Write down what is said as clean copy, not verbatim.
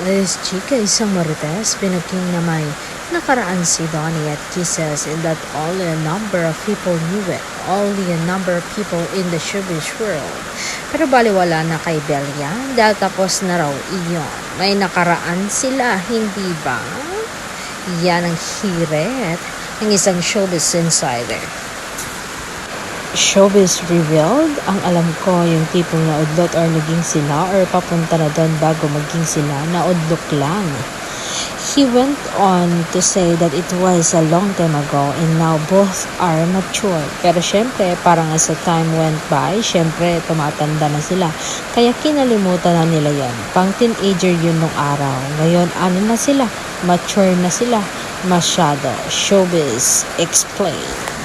This chika isang marites, pinagking na may nakaraan si Donnie at kisses and that only a number of people knew it. Only a number of people in the showbiz world. Pero baliwala na kay Belia dahil tapos na raw iyon. May nakaraan sila, hindi ba? Yan ang hirit ng isang showbiz insider. Showbiz revealed, ang alam ko yung tipong naudlot or naging sila or papunta na doon bago maging sila, naudlok lang. He went on to say that it was a long time ago and now both are mature. Pero syempre, parang as the time went by, syempre tumatanda na sila. Kaya kinalimutan na nila yan. Pang teenager yun nung araw. Ngayon, ano na sila? Mature na sila. Masyado. Showbiz explained.